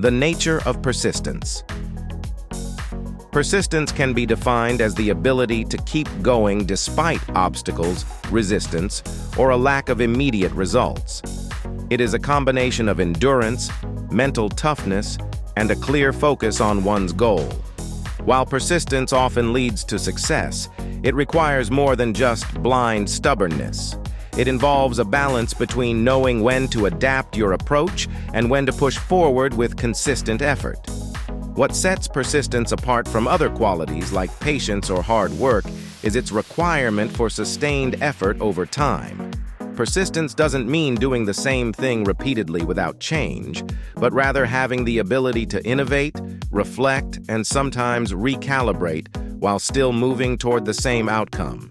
The nature of persistence. Persistence can be defined as the ability to keep going despite obstacles, resistance, or a lack of immediate results. It is a combination of endurance, mental toughness, and a clear focus on one's goal. While persistence often leads to success, it requires more than just blind stubbornness. It involves a balance between knowing when to adapt your approach and when to push forward with consistent effort. What sets persistence apart from other qualities like patience or hard work is its requirement for sustained effort over time. Persistence doesn't mean doing the same thing repeatedly without change, but rather having the ability to innovate, reflect, and sometimes recalibrate while still moving toward the same outcome.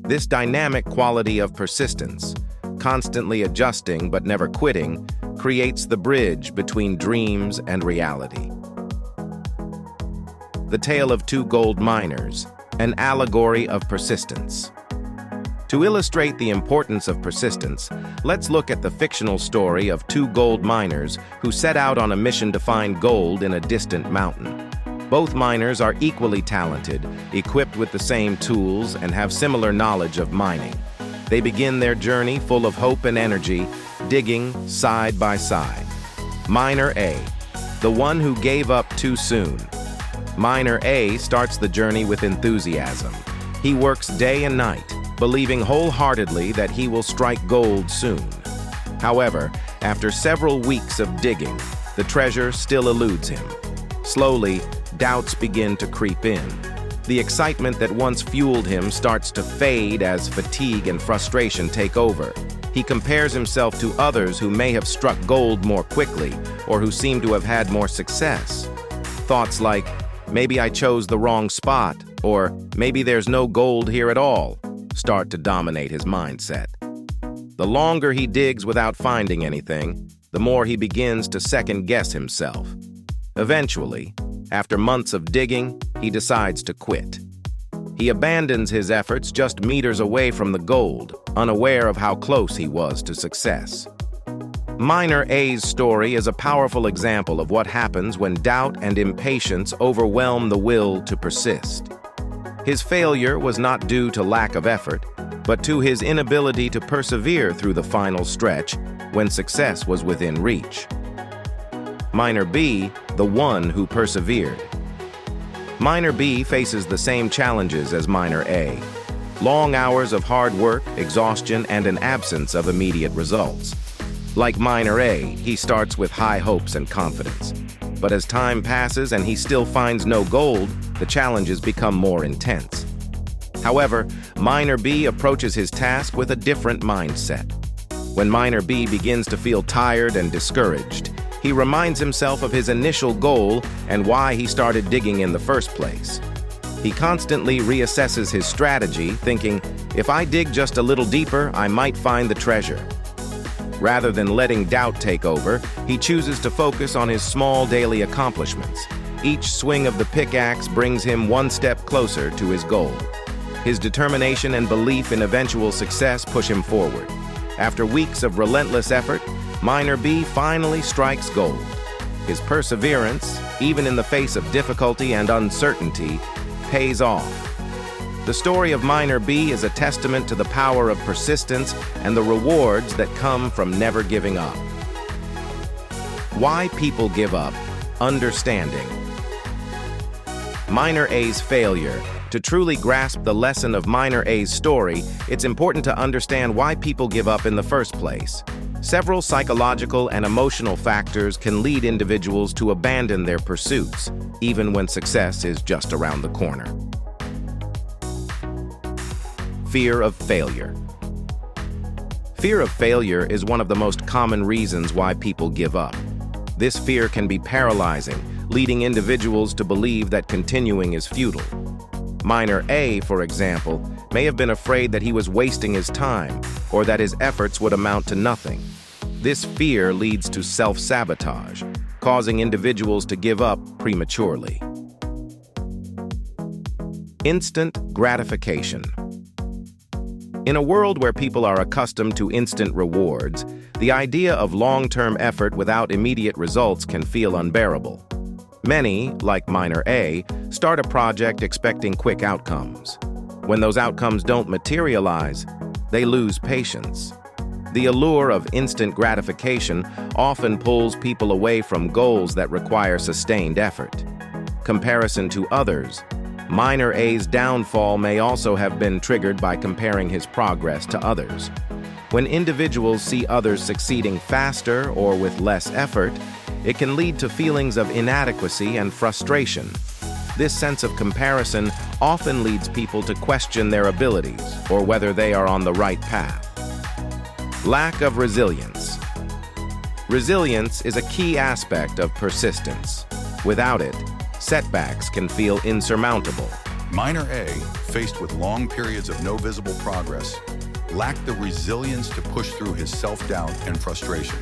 This dynamic quality of persistence, constantly adjusting but never quitting, creates the bridge between dreams and reality. The Tale of Two Gold Miners, an allegory of persistence. To illustrate the importance of persistence, let's look at the fictional story of two gold miners who set out on a mission to find gold in a distant mountain. Both miners are equally talented, equipped with the same tools, and have similar knowledge of mining. They begin their journey full of hope and energy, digging side by side. Miner A, the one who gave up too soon. Miner A starts the journey with enthusiasm. He works day and night, believing wholeheartedly that he will strike gold soon. However, after several weeks of digging, the treasure still eludes him. Slowly, doubts begin to creep in. The excitement that once fueled him starts to fade as fatigue and frustration take over. He compares himself to others who may have struck gold more quickly or who seem to have had more success. Thoughts like, maybe I chose the wrong spot, or maybe there's no gold here at all, start to dominate his mindset. The longer he digs without finding anything, the more he begins to second-guess himself. Eventually, after months of digging, he decides to quit. He abandons his efforts just meters away from the gold, unaware of how close he was to success. Miner A's story is a powerful example of what happens when doubt and impatience overwhelm the will to persist. His failure was not due to lack of effort, but to his inability to persevere through the final stretch when success was within reach. Miner B, the one who persevered. Miner B faces the same challenges as Miner A. Long hours of hard work, exhaustion, and an absence of immediate results. Like Miner A, he starts with high hopes and confidence. But as time passes and he still finds no gold, the challenges become more intense. However, Miner B approaches his task with a different mindset. When Miner B begins to feel tired and discouraged, he reminds himself of his initial goal and why he started digging in the first place. He constantly reassesses his strategy, thinking, if I dig just a little deeper, I might find the treasure. Rather than letting doubt take over, he chooses to focus on his small daily accomplishments. Each swing of the pickaxe brings him one step closer to his goal. His determination and belief in eventual success push him forward. After weeks of relentless effort, Miner B finally strikes gold. His perseverance, even in the face of difficulty and uncertainty, pays off. The story of Miner B is a testament to the power of persistence and the rewards that come from never giving up. Why people give up. Understanding. Miner A's failure. To truly grasp the lesson of Miner A's story, it's important to understand why people give up in the first place. Several psychological and emotional factors can lead individuals to abandon their pursuits, even when success is just around the corner. Fear of failure. Fear of failure is one of the most common reasons why people give up. This fear can be paralyzing, leading individuals to believe that continuing is futile. Miner A, for example, may have been afraid that he was wasting his time or that his efforts would amount to nothing. This fear leads to self-sabotage, causing individuals to give up prematurely. Instant gratification. In a world where people are accustomed to instant rewards, the idea of long-term effort without immediate results can feel unbearable. Many, like Miner A, start a project expecting quick outcomes. When those outcomes don't materialize, they lose patience. The allure of instant gratification often pulls people away from goals that require sustained effort. Comparison to others. Miner A's downfall may also have been triggered by comparing his progress to others. When individuals see others succeeding faster or with less effort, it can lead to feelings of inadequacy and frustration. This sense of comparison often leads people to question their abilities or whether they are on the right path. Lack of resilience. Resilience is a key aspect of persistence. Without it, setbacks can feel insurmountable. Miner A, faced with long periods of no visible progress, lacked the resilience to push through his self-doubt and frustration.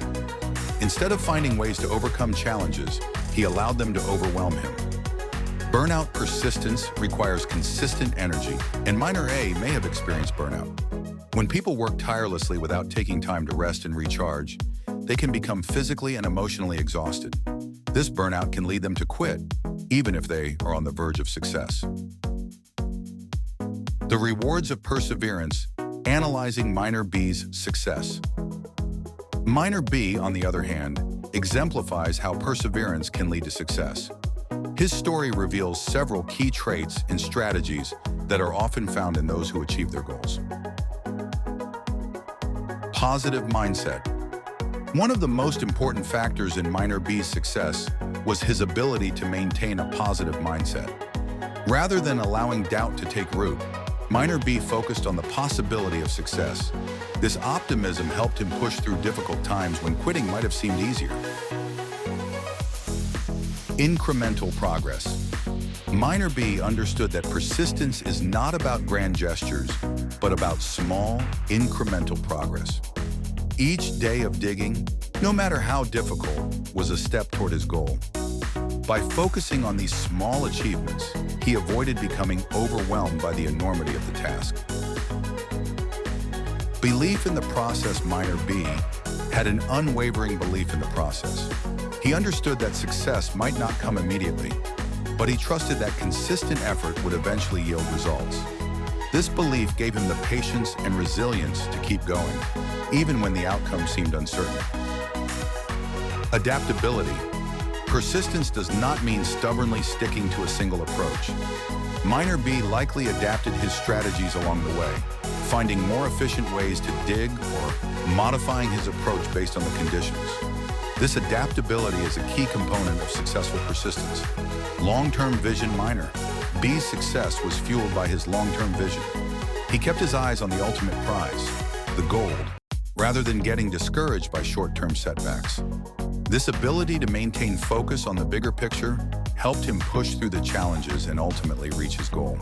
Instead of finding ways to overcome challenges, he allowed them to overwhelm him. Burnout persistence requires consistent energy, and Miner A may have experienced burnout. When people work tirelessly without taking time to rest and recharge, they can become physically and emotionally exhausted. This burnout can lead them to quit, even if they are on the verge of success. The rewards of perseverance, analyzing Miner B's success. Miner B, on the other hand, exemplifies how perseverance can lead to success. His story reveals several key traits and strategies that are often found in those who achieve their goals. Positive mindset. One of the most important factors in Miner B's success was his ability to maintain a positive mindset. Rather than allowing doubt to take root, Miner B focused on the possibility of success. This optimism helped him push through difficult times when quitting might have seemed easier. Incremental progress. Miner B understood that persistence is not about grand gestures, but about small, incremental progress. Each day of digging, no matter how difficult, was a step toward his goal. By focusing on these small achievements, he avoided becoming overwhelmed by the enormity of the task. Belief in the process. Miner B had an unwavering belief in the process. He understood that success might not come immediately, but he trusted that consistent effort would eventually yield results. This belief gave him the patience and resilience to keep going, even when the outcome seemed uncertain. Adaptability. Persistence does not mean stubbornly sticking to a single approach. Miner B likely adapted his strategies along the way, finding more efficient ways to dig or modifying his approach based on the conditions. This adaptability is a key component of successful persistence. Long-term vision. Miner B's success was fueled by his long-term vision. He kept his eyes on the ultimate prize, the gold, rather than getting discouraged by short-term setbacks. This ability to maintain focus on the bigger picture helped him push through the challenges and ultimately reach his goal.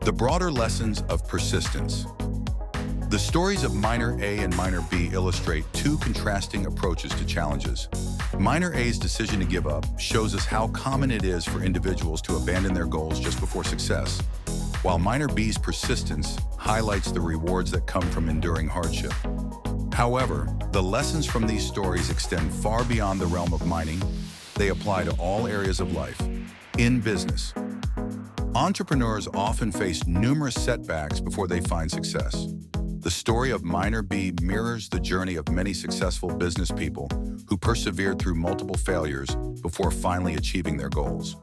The broader lessons of persistence. The stories of Miner A and Miner B illustrate two contrasting approaches to challenges. Miner A's decision to give up shows us how common it is for individuals to abandon their goals just before success, while Miner B's persistence highlights the rewards that come from enduring hardship. However, the lessons from these stories extend far beyond the realm of mining. They apply to all areas of life. In business, entrepreneurs often face numerous setbacks before they find success. The story of Miner B mirrors the journey of many successful business people who persevered through multiple failures before finally achieving their goals.